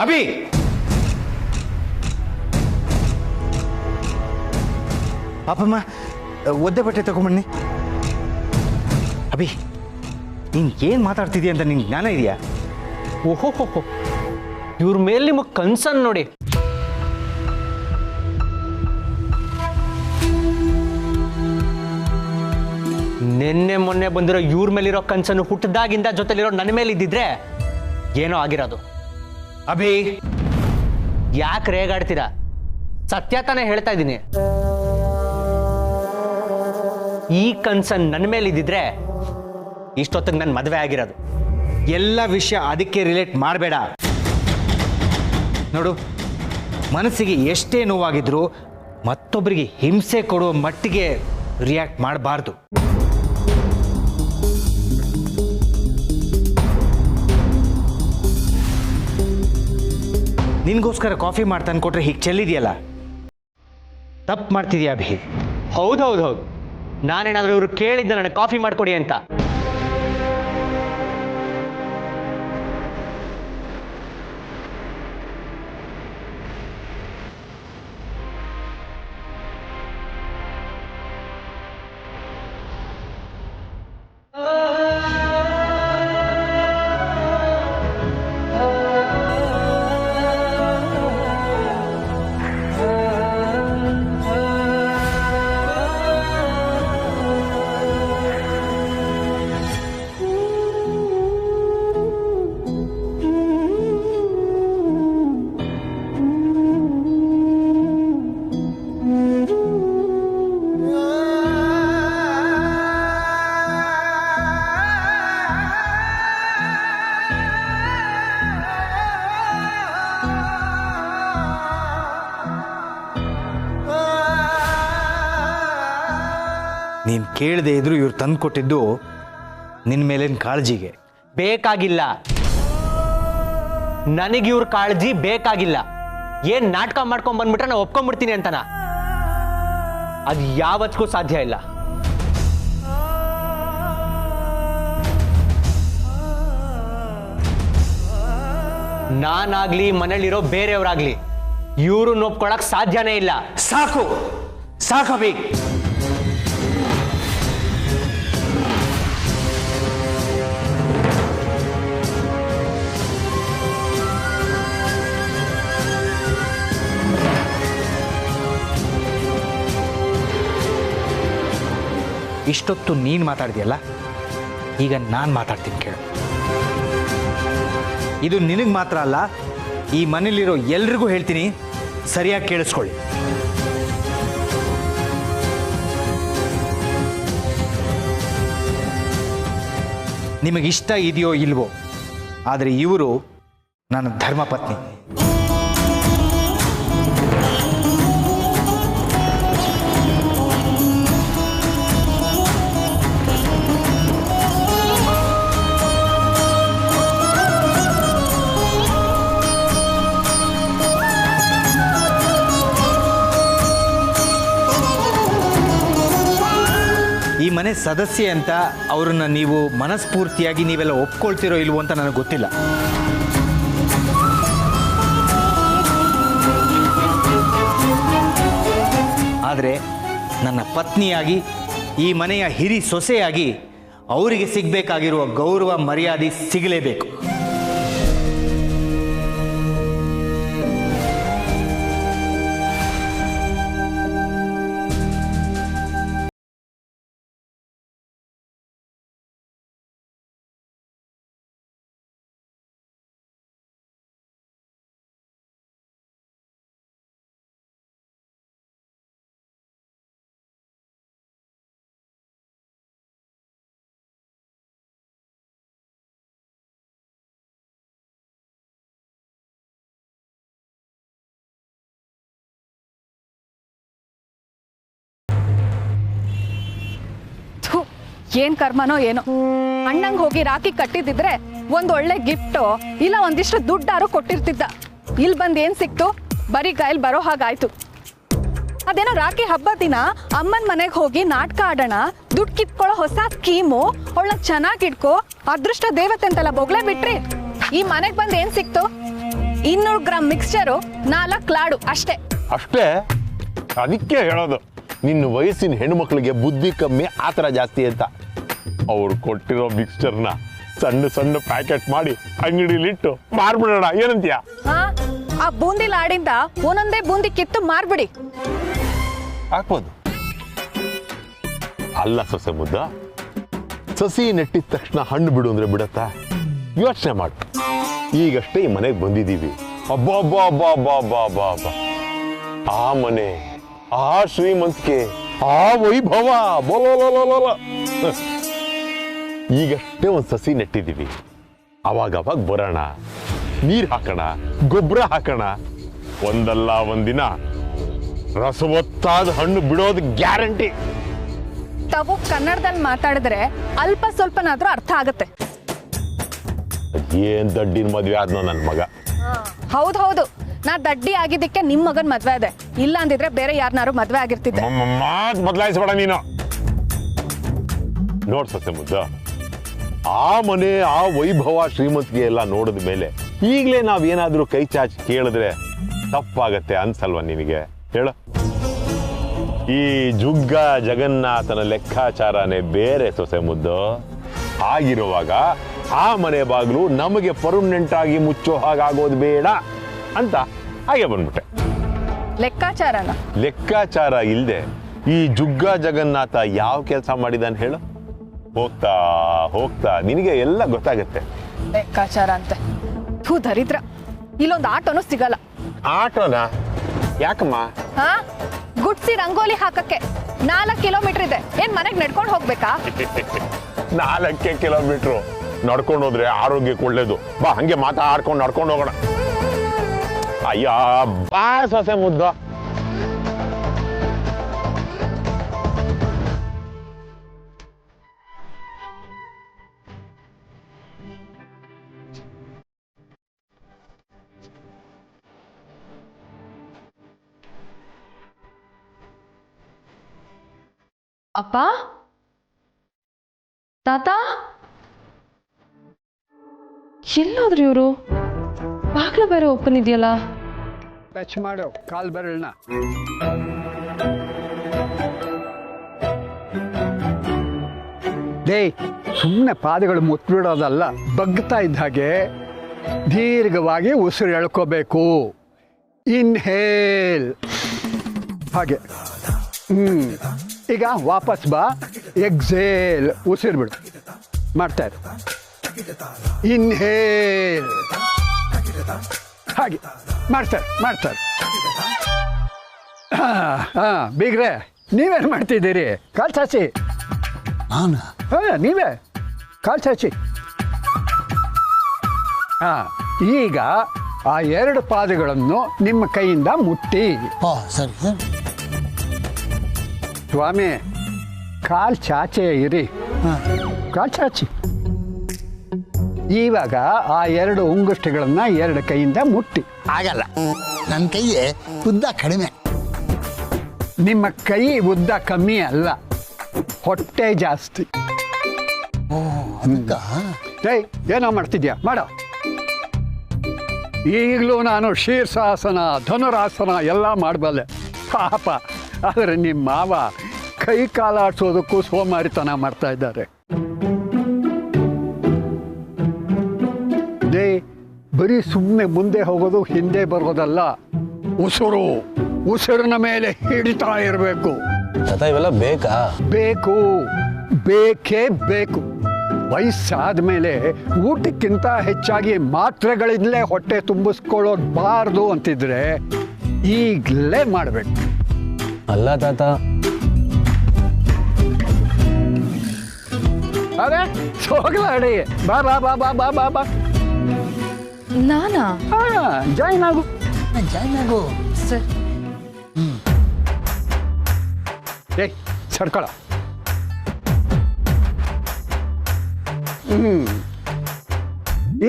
ಅಭಿ, ಪಾಪಮ್ಮ ಒದ್ದೆ ಬಟ್ಟೆ ತಗೊಂಬನ್ನಿ. ಅಭಿ, ನೀನ್ ಏನ್ ಮಾತಾಡ್ತಿದ್ಯಾ ಅಂತ ನಿಂಗೆ ಜ್ಞಾನ ಇದೆಯಾ? ಓಹೋ, ಇವ್ರ ಮೇಲೆ ನಿಮಗೆ ಕನ್ಸನ್ ನೋಡಿ. ನಿನ್ನೆ ಮೊನ್ನೆ ಬಂದಿರೋ ಇವ್ರ ಮೇಲಿರೋ ಕನ್ಸನ್ನು ಹುಟ್ಟದಾಗಿಂದ ಜೊತೆಲಿರೋ ನನ್ನ ಮೇಲೆ ಇದ್ದಿದ್ರೆ ಏನೋ ಆಗಿರೋದು. ಅಭಿ, ಯಾಕೆ ರೇಗಾಡ್ತೀರಾ? ಸತ್ಯ ತಾನೇ ಹೇಳ್ತಾ ಇದ್ದೀನಿ. ಈ ಕನ್ಸನ್ ನನ್ನ ಮೇಲೆ ಇದ್ದಿದ್ರೆ ಇಷ್ಟೊತ್ತಿಗೆ ನನ್ನ ಮದುವೆ ಆಗಿರೋದು. ಎಲ್ಲ ವಿಷಯ ಅದಕ್ಕೆ ರಿಲೇಟ್ ಮಾಡಬೇಡ. ನೋಡು, ಮನಸ್ಸಿಗೆ ಎಷ್ಟೇ ನೋವಾಗಿದ್ರು ಮತ್ತೊಬ್ಬರಿಗೆ ಹಿಂಸೆ ಕೊಡುವ ಮಟ್ಟಿಗೆ ರಿಯಾಕ್ಟ್ ಮಾಡಬಾರ್ದು. ನಿನ್ಗೋಸ್ಕರ ಕಾಫಿ ಮಾಡ್ತಾನೆ ಕೊಟ್ರೆ ಹೀಗೆ ಚೆಲ್ಲಿದೆಯಲ್ಲ, ತಪ್ಪು ಮಾಡ್ತಿದ್ಯಾ ಅಭಿ? ಹೌದು, ನಾನೇನಾದ್ರೂ ಇವ್ರು ಕೇಳಿದ್ದೆ ನನಗೆ ಕಾಫಿ ಮಾಡ್ಕೊಡಿ ಅಂತ. ನೀನು ಕೇಳದೆ ಇದ್ರು ಇವ್ರು ತಂದು ಕೊಟ್ಟಿದ್ದು ನಿನ್ನ ಮೇಲಿನ ಕಾಳಜಿಗೆ. ಬೇಕಾಗಿಲ್ಲ, ನನಗಿವ್ರ ಕಾಳಜಿ ಬೇಕಾಗಿಲ್ಲ. ಏನ್ ನಾಟಕ ಮಾಡ್ಕೊಂಡ್ ಬಂದ್ಬಿಟ್ರೆ ನಾನು ಒಪ್ಕೊಂಡ್ಬಿಡ್ತೀನಿ ಅಂತನ? ಅದು ಯಾವತ್ತಿಗೂ ಸಾಧ್ಯ ಇಲ್ಲ. ನಾನಾಗ್ಲಿ ಮನೇಲಿರೋ ಬೇರೆಯವ್ರಾಗ್ಲಿ ಇವರು ಒಪ್ಕೊಳಕ್ ಸಾಧ್ಯನೇ ಇಲ್ಲ. ಸಾಕು ಸಾಕಭಿ. ಇಷ್ಟೊತ್ತು ನೀನು ಮಾತಾಡಿದ್ಯಲ್ಲ, ಈಗ ನಾನು ಮಾತಾಡ್ತೀನಿ ಕೇಳು. ಇದು ನಿನಗೆ ಮಾತ್ರ ಅಲ್ಲ, ಈ ಮನೇಲಿರೋ ಎಲ್ರಿಗೂ ಹೇಳ್ತೀನಿ, ಸರಿಯಾಗಿ ಕೇಳಿಸ್ಕೊಳ್ಳಿ. ನಿಮಗಿಷ್ಟ ಇದೆಯೋ ಇಲ್ವೋ, ಆದರೆ ಇವರು ನನ್ನ ಧರ್ಮಪತ್ನಿ. ಈ ಮನೆ ಸದಸ್ಯೆ ಅಂತ ಅವ್ರನ್ನ ನೀವು ಮನಸ್ಫೂರ್ತಿಯಾಗಿ ನೀವೆಲ್ಲ ಒಪ್ಕೊಳ್ತಿರೋ ಇಲ್ವೋ ಅಂತ ನನಗೆ ಗೊತ್ತಿಲ್ಲ. ಆದರೆ ನನ್ನ ಪತ್ನಿಯಾಗಿ, ಈ ಮನೆಯ ಹಿರಿ ಸೊಸೆಯಾಗಿ ಅವರಿಗೆ ಸಿಗಬೇಕಾಗಿರುವ ಗೌರವ ಮರ್ಯಾದೆ ಸಿಗಲೇಬೇಕು. ಏನ್ ಕರ್ಮನೋ ಏನೋ, ಅಣ್ಣಂಗ್ ಹೋಗಿ ರಾಖಿ ಕಟ್ಟಿದಿದ್ರೆ ಒಂದ್ ಒಳ್ಳೆ ಗಿಫ್ಟೋ ಇಲ್ಲ ಒಂದಿಷ್ಟು ದುಡ್ಡಾರು ಕೊಟ್ಟಿರ್ತಿದ್ದ. ಇಲ್ಲಿ ಬಂದ್ ಏನ್ ಸಿಕ್ತು? ಬರೀ ಗಾಯಲ್ ಬರೋ ಹಾಗಾಯ್ತು. ಅದೇನೋ ರಾಖಿ ಹಬ್ಬದ ದಿನ ಅಮ್ಮನ ಮನೆಗೆ ಹೋಗಿ ನಾಟಕ ಆಡೋಣ, ದುಡ್ಡು ಕಿತ್ಕೊಳ್ಳೋ ಹೊಸ ಸ್ಕೀಮು, ಅವಳನ್ನ ಚೆನ್ನಾಗಿ ಇಟ್ಕೋ, ಅದೃಷ್ಟ ದೇವತೆ ಅಂತೆಲ್ಲ ಬೊಗ್ಲೇ ಬಿಟ್ರಿ. ಈ ಮನೆಗೆ ಬಂದ್ ಏನ್ ಸಿಕ್ತು? 200 ಗ್ರಾಮ್ ಮಿಕ್ಸ್ಚರು 4 ಲಾಡು ಅಷ್ಟೇ. ಅಷ್ಟೇ? ಅದಕ್ಕೆ ಹೇಳೋದು ನಿನ್ನ ವಯಸ್ಸಿನ ಹೆಣ್ಮಕ್ಳಿಗೆ ಬುದ್ಧಿ ಕಮ್ಮಿ, ಆತರ ಜಾಸ್ತಿ ಅಂತ. ಅವ್ರು ಕೊಟ್ಟಿರೋ ಮಿಕ್ಸ್ಚರ್ನ ಸಣ್ಣ ಸಣ್ಣ ಪ್ಯಾಕೆಟ್ ಮಾಡಿ ಅಂಗಡಿಲಿಟ್ಟು ಮಾರ್ಬಿಡೋಣ, ಏನಂತೀಯ? ಹಾ, ಆ ಬೂಂದಿ ಲಾಡಿಂದ ಒಂದೊಂದೇ ಬೂಂದಿ ಕಿತ್ತು ಮಾರ್ಬಿಡಿ. ಹಾಕ್ಬೋದು. ಅಲ್ಲ ಸೊಸೆ ಮುದ್ದ, ಸಸಿ ನೆಟ್ಟಿದ ತಕ್ಷಣ ಹಣ್ಣು ಬಿಡು ಅಂದ್ರೆ ಬಿಡತ್ತಾ? ಯೋಚನೆ ಮಾಡು. ಈಗಷ್ಟೇ ಈ ಮನೆಗೆ ಬಂದಿದ್ದೀವಿ. ಅಬ್ಬಾ, ಆ ಮನೆ, ಆ ಶ್ರೀಮಂತಿಕೆ, ಆ ವೈಭವ, ಈಗಷ್ಟೇ ಒಂದು ಸಸಿ ನೆಟ್ಟಿದ್ದೀವಿ. ಅವಾಗ ಬರೋಣ, ನೀರು ಹಾಕೋಣ, ಗೊಬ್ಬರ ಹಾಕೋಣ. ಒಂದಲ್ಲ ಒಂದಿನ ರಸವತ್ತಾದ ಹಣ್ಣು ಬಿಡೋದು ಗ್ಯಾರಂಟಿ. ತಾವು ಕನ್ನಡದಲ್ಲಿ ಮಾತಾಡಿದ್ರೆ ಅಲ್ಪ ಸ್ವಲ್ಪನಾದ್ರೂ ಅರ್ಥ ಆಗತ್ತೆ. ಏನ್ ದಡ್ಡಿನ ಮದ್ವೆ ಆದ್ನೋ ನನ್ನ ಮಗ. ಹೌದು, ನಾ ದಡ್ಡಿ ಆಗಿದ್ದಕ್ಕೆ ನಿಮ್ ಮಗನ್ ಮದ್ವೆ ಅದೆ. ಇಲ್ಲ ಅಂದಿದ್ರೆ ಬೇರೆ ಯಾರನ್ನಾರು ಮದ್ವೆ ಆಗಿರ್ತಿದ್ದೆ. ಮಾತ್ ಬದಲಾಯಿಸ್ಬೇಡ ನೀನು. ನೋಡ್ ಸೊಸೆ ಮುದ್ದ, ಆ ಮನೆ, ಆ ವೈಭವ, ಶ್ರೀಮಂತಿಗೆ ಎಲ್ಲ ನೋಡಿದ ಮೇಲೆ ಈಗಲೇ ನಾವೇನಾದ್ರೂ ಕೈ ಚಾಚಿ ಕೇಳಿದ್ರೆ ತಪ್ಪಾಗತ್ತೆ ಅನ್ಸಲ್ವಾ ನಿನಗೆ? ಹೇಳು. ಈ ಜುಗ್ಗ ಜಗನ್ನಾಥನ ಲೆಕ್ಕಾಚಾರನೇ ಬೇರೆ ಸೊಸೆ ಮುದ್ದು. ಆಗಿರುವಾಗ ಆ ಮನೆ ಬಾಗಿಲು ನಮಗೆ ಪರ್ಮನೆಂಟ್ ಆಗಿ ಮುಚ್ಚೋ ಹಾಗಾಗೋದು ಬೇಡ ಅಂತ ಹಾಗೆ ಬಂದ್ಬಿಟ್ಟೆ. ಲೆಕ್ಕಾಚಾರ ಇಲ್ಲದೆ ಈ ಜುಗ್ಗ ಜಗನ್ನಾಥ ಯಾವ ಕೆಲಸ ಮಾಡಿದಾನೆ ಹೇಳು? ಹೋಗ್ತಾ ಹೋಗ್ತಾ ನಿನಗೆ ಎಲ್ಲ ಗೊತ್ತಾಗತ್ತೆ. ಲೆಕ್ಕಾಚಾರ ಅಂತೆ ದರಿದ್ರ. ಇಲ್ಲೊಂದು ಆಟೋನು ಸಿಗಲ್ಲ. ಆಟೋನಾ? ಯಾಕಮ್ಮ? ಹಾ, ಗುಡ್ಸಿ ರಂಗೋಲಿ ಹಾಕಕ್ಕೆ 4 ಕಿಲೋಮೀಟರ್ ಇದೆ. ಏನ್ ಮನೆಗ್ ನಡ್ಕೊಂಡು ಹೋಗ್ಬೇಕಾ? 4 ಕಿಲೋಮೀಟ್ರು ನಡ್ಕೊಂಡು ಹೋದ್ರೆ ಆರೋಗ್ಯಕ್ಕೆ ಒಳ್ಳೇದು. ಬಾ, ಹಂಗೆ ಮಾತಾಡ್ಕೊಂಡು ನಡ್ಕೊಂಡು ಹೋಗೋಣ. ಅಯ್ಯ ಬಾ ಸೊಸೆ ಮುದ್ದ. ಅಪ್ಪ, ತಾತ, ಎಲ್ಲೋದ್ರಿ ಇವರು? ಬಾಗ್ಲ ಬೇರೆ ಓಪನ್ ಇದೆಯಲ್ಲ. ಟಚ್ ಮಾಡು ಕಾಲ್ ಬೆರಳನ್ನ. ಡೇ, ಸುಮ್ಮನೆ ಪಾದಗಳು ಮುತ್ಬಿಡೋದಲ್ಲ, ಬಗ್ತಾ ಇದ್ದ ಹಾಗೆ ದೀರ್ಘವಾಗಿ ಉಸಿರು ಎಳ್ಕೋಬೇಕು. ಇನ್ಹೇಲ್, ಹಾಗೆ. ಈಗ ವಾಪಸ್ ಬಾ, ಎಕ್ಸೇಲ್, ಉಸಿರು ಬಿಡು. ಮಾಡ್ತಾ ಇರು. ಇನ್ಹೇಲ್, ಹಾಗೆ ಮಾಡ್ತಾರೆ. ಬೀಗ್ರೆ, ನೀವೇನು ಮಾಡ್ತಿದ್ದೀರಿ? ಕಾಲ್ ಚಾಚಿ. ನಾನು? ನೀವೇ ಕಾಲ್ ಚಾಚಿ. ಈಗ ಆ 2 ಪಾದಗಳನ್ನು ನಿಮ್ಮ ಕೈಯಿಂದ ಮುಟ್ಟಿ. ಸರಿ ಸರಿ. ಸ್ವಾಮಿ, ಕಾಲ್ ಚಾಚೆ ಇರಿ. ಕಾಲ್ ಚಾಚಿ. ಇವಾಗ ಆ 2 ಉಂಗುಷ್ಟಗಳನ್ನು 2 ಕೈಯಿಂದ ಮುಟ್ಟಿ. ಆಗಲ್ಲ, ನನ್ನ ಕೈ ಉದ್ದ ಕಡಿಮೆ. ನಿಮ್ಮ ಕೈ ಉದ್ದ ಕಮ್ಮಿ ಅಲ್ಲ, ಹೊಟ್ಟೆ ಜಾಸ್ತಿ. ಏಯ್, ಏನೋ ಮಾಡ್ತಿದ್ಯಾ? ಮಾಡೋ. ಈಗಲೂ ನಾನು ಶೀರ್ಷಾಸನ, ಧನುರಾಸನ ಎಲ್ಲ ಮಾಡಬಲ್ಲೆ ಪಾಪ. ಆದರೆ ನಿಮ್ಮ ಮಾವ ಕೈ ಕಾಲಾಡ್ಸೋದಕ್ಕೂ ಸೋಮಾರಿತನ ಮಾಡ್ತಾ ಇದ್ದಾರೆ. ಬರೀ ಸುಮ್ಮನೆ ಮುಂದೆ ಹೋಗೋದು, ಹಿಂದೆ ಬರೋದಲ್ಲ. ಉಸಿರಿನ ಮೇಲೆ ಹಿಡಿತಾ ಇರಬೇಕು. ಇವೆಲ್ಲ ಬೇಕಾ? ಬೇಕೇ ಬೇಕು. ವಯಸ್ಸಾದ ಮೇಲೆ ಊಟಕ್ಕಿಂತ ಹೆಚ್ಚಾಗಿ ಮಾತ್ರೆಗಳಿಂದಲೇ ಹೊಟ್ಟೆ ತುಂಬಿಸ್ಕೊಳ್ಳೋಬಾರ್ದು ಅಂತಿದ್ರೆ ಈಗಲೇ ಮಾಡಬೇಕು. ಅಲ್ಲ ತಾತ. ಅರೆ ಹೋಗ್ಲಾಡಿ. ಬಾ ಬಾ ಬಾ ಬಾ ಬಾ ಬಾ ಬಾ. ನಾನಾ? ಜಾಯ್ನ್ ಆಗು. ಸರ್. ಏಯ್, ಸರ್ಕಳ.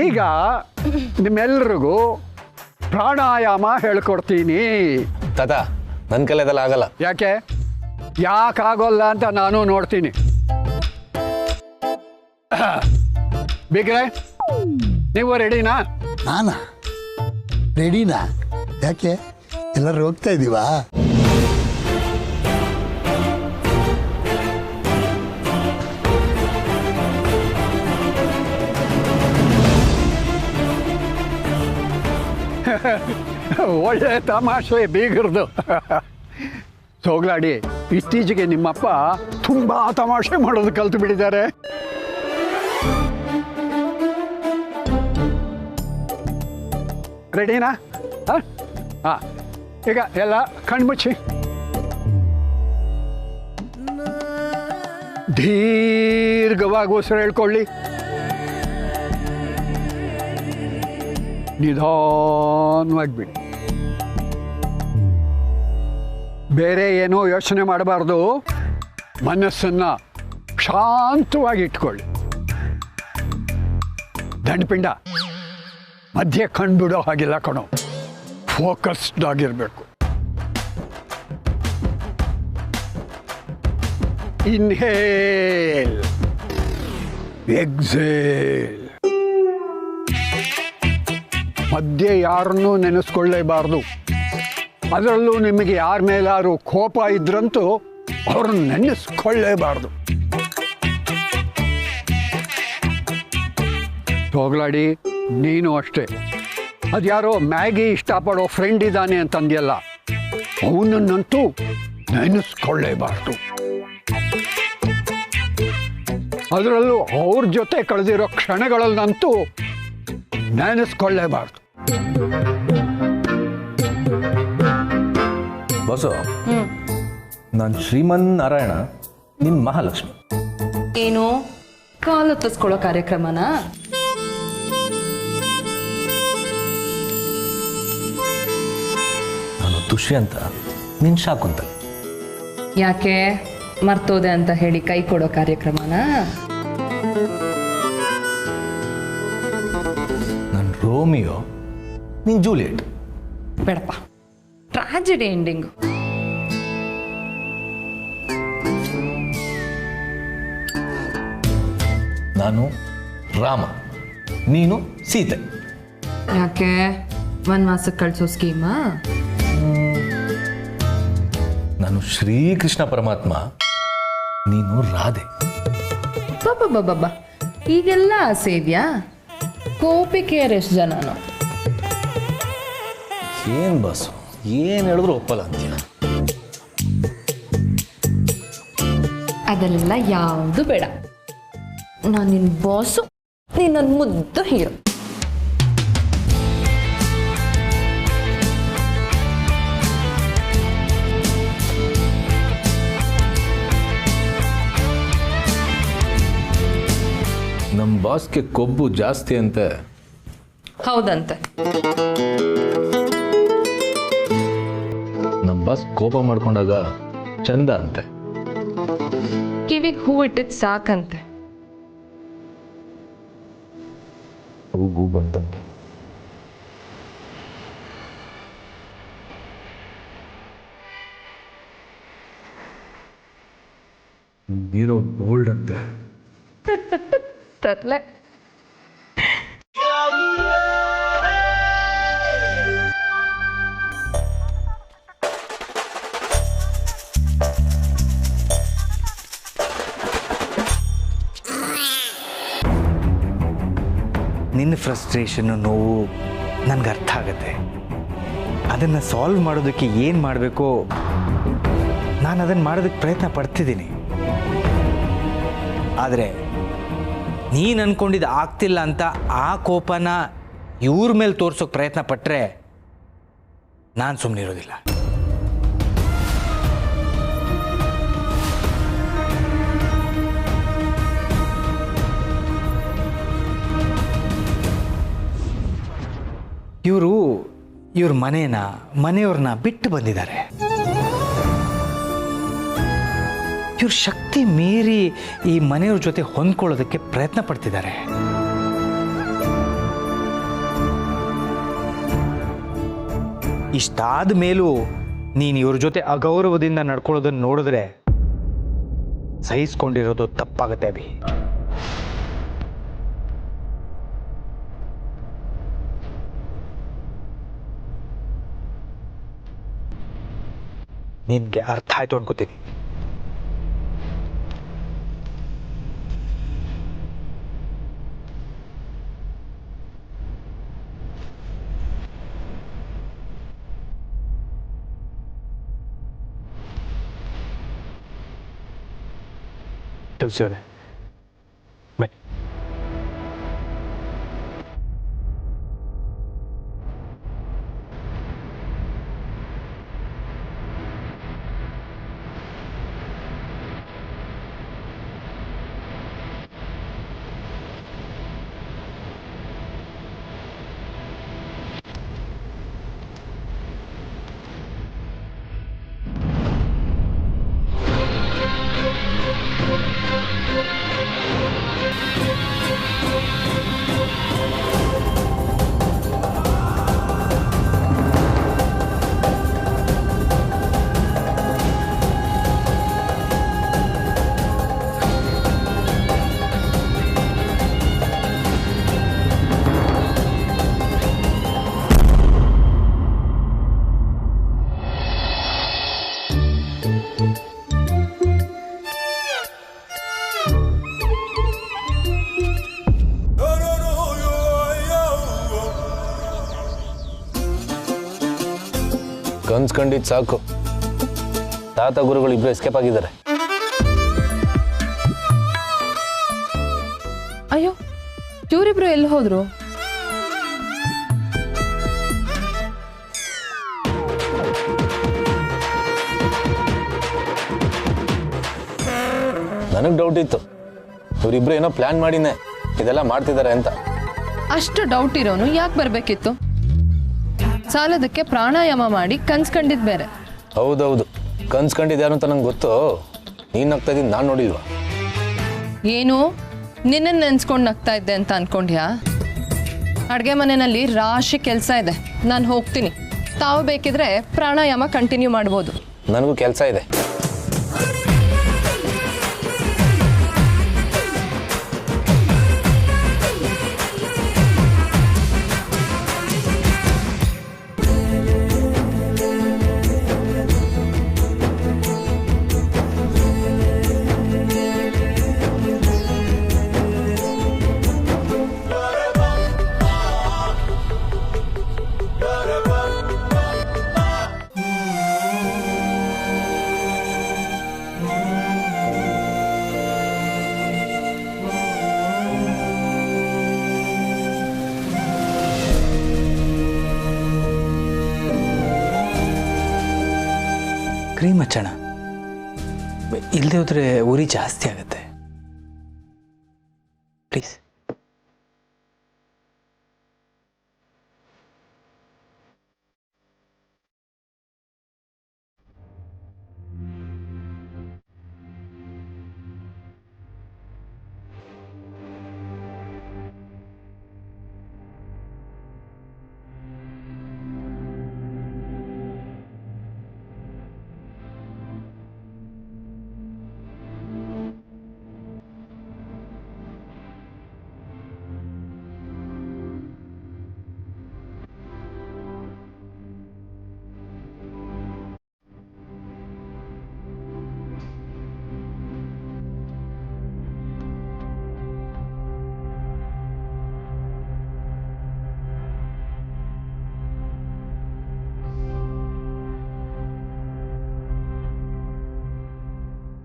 ಈಗ ನಿಮ್ಮೆಲ್ರಿಗೂ ಪ್ರಾಣಾಯಾಮ ಹೇಳ್ಕೊಡ್ತೀನಿ. ತಾತ, ನನ್ನ ಕೈಲೆಲ್ಲ ಆಗಲ್ಲ. ಯಾಕಾಗೋಲ್ಲ ಅಂತ ನಾನು ನೋಡ್ತೀನಿ. ಬಿಗ್ರೆ, ನೀವು ರೆಡಿನಾ? ನಾನಾ? ರೆಡಿನಾ? ಯಾಕೆ ಎಲ್ಲರೂ ಹೋಗ್ತಾ ಇದ್ದೀವಾ? ಒಳ್ಳೆ ತಮಾಷೆ ಬೀಗರ್ದು. ಸೋಗ್ಲಾಡಿ, ಇತ್ತೀಚೆಗೆ ನಿಮ್ಮಪ್ಪ ತುಂಬಾ ತಮಾಷೆ ಮಾಡೋದು ಕಲ್ತು ಬಿಟ್ಟಿದ್ದಾರೆ. ರೆಡಿನಾ? ಹಾಂ, ಈಗ ಎಲ್ಲ ಕಣ್ಮುಚ್ಚಿ ದೀರ್ಘವಾಗಿ ಉಸಿರು ಹೇಳ್ಕೊಳ್ಳಿ. ನಿಧಾನವಾಗಿ ಬಿಡಿ. ಬೇರೆ ಏನೋ ಯೋಚನೆ ಮಾಡಬಾರ್ದು. ಮನಸ್ಸನ್ನ ಶಾಂತವಾಗಿ ಇಟ್ಕೊಳ್ಳಿ. ದಂಡಪಿಂಡ ಮಧ್ಯೆ ಕಣ್ಬಿಡೋ ಹಾಗಿಲ್ಲ ಕಣೋ, ಫೋಕಸ್ಡ್ ಆಗಿರಬೇಕು. Inhale, exhale. ಮಧ್ಯೆ ಯಾರನ್ನೂ ನೆನೆಸ್ಕೊಳ್ಳೇಬಾರ್ದು. ಅದರಲ್ಲೂ ನಿಮಗೆ ಯಾರ ಮೇಲಾದ್ರು ಕೋಪ ಇದ್ರಂತೂ ಅವ್ರನ್ನ ನೆನೆಸ್ಕೊಳ್ಳೇಬಾರ್ದು. ಹೋಗ್ಲಾಡಿ, ನೀನು ಅಷ್ಟೇ. ಅದ್ಯಾರೋ ಮ್ಯಾಗಿ ಇಷ್ಟಪಡೋ ಫ್ರೆಂಡ್ ಇದ್ದಾನೆ ಅಂತಂದ್ಯಲ್ಲ, ಅವನನ್ನಂತೂ ನೆನೆಸ್ಕೊಳ್ಳೇಬಾರ್ದು. ಅದರಲ್ಲೂ ಅವ್ರ ಜೊತೆ ಕಳೆದಿರೋ ಕ್ಷಣಗಳನ್ನಂತೂ ನೆನೆಸ್ಕೊಳ್ಳೇಬಾರ್ದು. ಬಸು, ನಾನು ಶ್ರೀಮನ್ ನಾರಾಯಣ, ನಿನ್ನ ಮಹಾಲಕ್ಷ್ಮಿ. ಏನು ಕಾಲು ಒತ್ತಿಸ್ಕೊಳ್ಳೋ ಕಾರ್ಯಕ್ರಮನಾ? ನಾನು ದುಷ್ಯಂತ, ನಿನ್ನ ಶಾಕುಂತಲೆ. ಯಾಕೆ ಮರ್ತೋದೆ ಅಂತ ಹೇಳಿ ಕೈ ಕೊಡೋ ಕಾರ್ಯಕ್ರಮನಾ? ನಾನು ರೋಮಿಯೋ, ನೀನು ಜೂಲಿಯಟ್. ಬೇಡಪ್ಪ, ಟ್ರಾಜಿಡಿ ಎಂಡಿಂಗು. ನಾನು ರಾಮ, ನೀನು ಸೀತೆ. ಯಾಕೆ ವನವಾಸಕ್ಕೆ ಕಳಿಸೋ ಸ್ಕೀಮಾ? ನಾನು ಶ್ರೀಕೃಷ್ಣ ಪರಮಾತ್ಮ, ನೀನು ರಾಧೆ. ಬಾಬಾ, ಈಗೆಲ್ಲ ಆಸೆ ಇದೆಯಾ? ಗೋಪಿಕೆಯರು ಎಷ್ಟು ಜನನು? ಏನು ಬಸ್ಸು, ಏನು ಹೇಳಿದ್ರು ಒಪ್ಪಲ್ಲ ಅಂತೀಯ. ಅದೆಲ್ಲ ಯಾವುದು ಬೇಡ. ನಾನು ನಿನ್ನ ಬಾಸು, ನೀನು ನನ್ನ ಮುದ್ದು ಹೀರೋ. ನಮ್ಮ ಬಾಸ್ಗೆ ಕೊಬ್ಬು ಜಾಸ್ತಿ ಅಂತೆ. ಹೌದಂತೆ. ನಮ್ಮ ಬಾಸ್ ಕೋಪ ಮಾಡ್ಕೊಂಡಾಗ ಚಂದ ಅಂತೆ. ಕಿವಿಗೆ ಹೂ ಇಟ್ಟಿದ್ ಸಾಕಂತೆ. ಹೂವು ಬಂದಂಗೆ. ನೀರೋ ಗೋಲ್ಡ್ ಅಂತೆ. ತರ್ಲೆ. ನಿನ್ನ ಫ್ರಸ್ಟ್ರೇಷನ್ನು, ನೋವು ನನಗೆ ಅರ್ಥ ಆಗುತ್ತೆ. ಅದನ್ನು ಸಾಲ್ವ್ ಮಾಡೋದಕ್ಕೆ ಏನು ಮಾಡಬೇಕೋ ನಾನು ಅದನ್ನು ಮಾಡೋದಕ್ಕೆ ಪ್ರಯತ್ನ ಪಡ್ತಿದ್ದೀನಿ. ಆದರೆ ನೀನು ಅಂದ್ಕೊಂಡಿದ್ದು ಆಗ್ತಿಲ್ಲ ಅಂತ ಆ ಕೋಪನ ಇವ್ರ ಮೇಲೆ ತೋರ್ಸೋಕೆ ಪ್ರಯತ್ನ ಪಟ್ಟರೆ ನಾನು ಸುಮ್ಮನಿರೋದಿಲ್ಲ. ಇವ್ರ ಮನೆಯವ್ರನ್ನ ಬಿಟ್ಟು ಬಂದಿದ್ದಾರೆ. ಇವ್ರ ಶಕ್ತಿ ಮೀರಿ ಈ ಮನೆಯವ್ರ ಜೊತೆ ಹೊಂದ್ಕೊಳ್ಳೋದಕ್ಕೆ ಪ್ರಯತ್ನ ಪಡ್ತಿದ್ದಾರೆ. ಇಷ್ಟಾದ ಮೇಲೂ ನೀನು ಇವ್ರ ಜೊತೆ ಅಗೌರವದಿಂದ ನಡ್ಕೊಳ್ಳೋದನ್ನು ನೋಡಿದ್ರೆ ಸಹಿಸ್ಕೊಂಡಿರೋದು ತಪ್ಪಾಗತ್ತೆ ಅಭಿ. ನಿನಗೆ ಅರ್ಥ ಆಯ್ತು ಅನ್ಕೋತೀನಿ. ತುಳಸಿ ಅವರೇ ಬನ್ನಿ. ಕನ್ಸ್ಕೊಂಡಿದ್ದು ಸಾಕು. ತಾತ ಗುರುಗಳು ಇಬ್ರು ಎಸ್ಕೇಪ್ ಆಗಿದ್ದಾರೆ. ಅಯ್ಯೋ, ಇವರಿಬ್ರು ಎಲ್ಲಿ ಹೋದ್ರು? ನನಗೆ ಡೌಟ್ ಇತ್ತು, ಇವರಿಬ್ರು ಏನೋ ಪ್ಲಾನ್ ಮಾಡಿನೇ ಇದೆಲ್ಲ ಮಾಡ್ತಿದ್ದಾರೆ ಅಂತ. ಅಷ್ಟು ಡೌಟ್ ಇರೋನು ಯಾಕೆ ಬರ್ಬೇಕಿತ್ತು? ಸಾಲದಕ್ಕೆ ಪ್ರಾಣಾಯಾಮ ಮಾಡಿ ಕನ್ಸ್ಕೊಂಡಿದ್ ಬೇರೆ. ಹೌದೌದು, ಕನ್ಸ್ಕೊಂಡಿದ್ಯಾರು ಅಂತ ನಂಗೆ ಗೊತ್ತು. ನೀನು ನಗ್ತಾ ಇದ್ದೀನಿ, ನಾನು ನೋಡಿಲ್ವಾ? ಏನು ನಿನ್ನ ನೆನ್ಸ್ಕೊಂಡು ನಗ್ತಾ ಇದ್ದೆ ಅಂತ ಅನ್ಕೊಂಡ್ಯಾ? ಅಡುಗೆ ಮನೆಯಲ್ಲಿ ರಾಶಿ ಕೆಲಸ ಇದೆ, ನಾನು ಹೋಗ್ತೀನಿ. ತಾವು ಬೇಕಿದ್ರೆ ಪ್ರಾಣಾಯಾಮ ಕಂಟಿನ್ಯೂ ಮಾಡ್ಬೋದು. ನನಗೂ ಕೆಲಸ ಇದೆ. ಕ್ರೀಮ್ ಹಚ್ಚೋಣ, ಇಲ್ಲದೆ ಹೋದರೆ ಉರಿ ಜಾಸ್ತಿ ಆಗುತ್ತೆ. ಪ್ಲೀಸ್.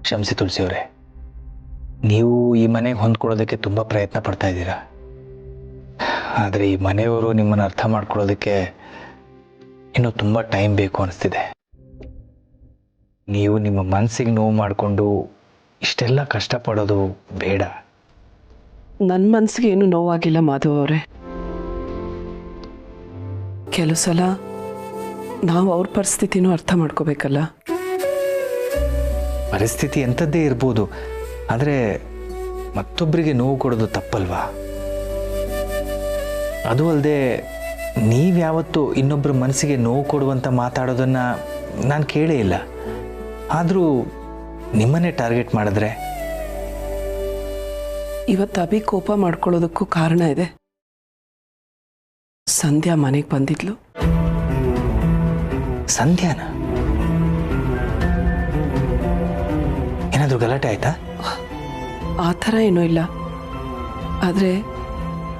ಕ್ಷಮಿಸಿ ತುಳಸಿ ಅವರೇ, ನೀವು ಈ ಮನೆಗೆ ಹೊಂದ್ಕೊಳ್ಳೋದಕ್ಕೆ ತುಂಬ ಪ್ರಯತ್ನ ಪಡ್ತಾ ಇದ್ದೀರಾ. ಆದರೆ ಈ ಮನೆಯವರು ನಿಮ್ಮನ್ನು ಅರ್ಥ ಮಾಡ್ಕೊಳ್ಳೋದಕ್ಕೆ ಇನ್ನೂ ತುಂಬ ಟೈಮ್ ಬೇಕು ಅನಿಸ್ತಿದೆ. ನೀವು ನಿಮ್ಮ ಮನಸ್ಸಿಗೆ ನೋವು ಮಾಡಿಕೊಂಡು ಇಷ್ಟೆಲ್ಲ ಕಷ್ಟಪಡೋದು ಬೇಡ. ನನ್ನ ಮನಸ್ಸಿಗೆ ಏನು ನೋವಾಗಿಲ್ಲ ಮಾಧವ್ ಅವರೇ. ಕೆಲವು ಸಲ ನಾವು ಅವ್ರ ಪರಿಸ್ಥಿತಿನೂ ಅರ್ಥ ಮಾಡ್ಕೋಬೇಕಲ್ಲ. ಪರಿಸ್ಥಿತಿ ಎಂಥದ್ದೇ ಇರ್ಬೋದು, ಆದರೆ ಮತ್ತೊಬ್ಬರಿಗೆ ನೋವು ಕೊಡೋದು ತಪ್ಪಲ್ವಾ? ಅದು ಅಲ್ಲದೆ ನೀವ್ಯಾವತ್ತೂ ಇನ್ನೊಬ್ಬರ ಮನಸ್ಸಿಗೆ ನೋವು ಕೊಡುವಂಥ ಮಾತಾಡೋದನ್ನು ನಾನು ಕೇಳೇ ಇಲ್ಲ. ಆದರೂ ನಿಮ್ಮನ್ನೇ ಟಾರ್ಗೆಟ್ ಮಾಡಿದ್ರೆ? ಇವತ್ತು ಅಭಿ ಕೋಪ ಮಾಡ್ಕೊಳ್ಳೋದಕ್ಕೂ ಕಾರಣ ಇದೆ. ಸಂಧ್ಯಾ ಮನೆಗೆ ಬಂದಿದ್ಲು. ಸಂಧ್ಯಾನ? ಏನಾದರೂ ಗಲಾಟೆ ಆಯ್ತಾ? ಆ ಥರ ಏನೂ ಇಲ್ಲ. ಆದರೆ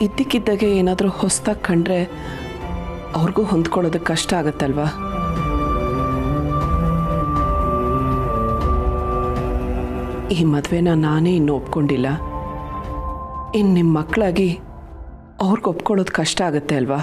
ಇದ್ದಕ್ಕಿದ್ದಾಗೆ ಏನಾದರೂ ಹೊಸ್ದಾಗಿ ಕಂಡ್ರೆ ಅವ್ರಿಗೂ ಹೊಂದ್ಕೊಳ್ಳೋದಕ್ಕೆ ಕಷ್ಟ ಆಗುತ್ತಲ್ವಾ? ಈ ಮದುವೆನ ನಾನೇ ಇನ್ನೂ ಒಪ್ಕೊಂಡಿಲ್ಲ. ಇನ್ನು ನಿಮ್ಮ ಮಕ್ಕಳಾಗಿ ಅವ್ರಿಗೆ ಒಪ್ಕೊಳ್ಳೋದು ಕಷ್ಟ ಆಗುತ್ತೆ ಅಲ್ವಾ?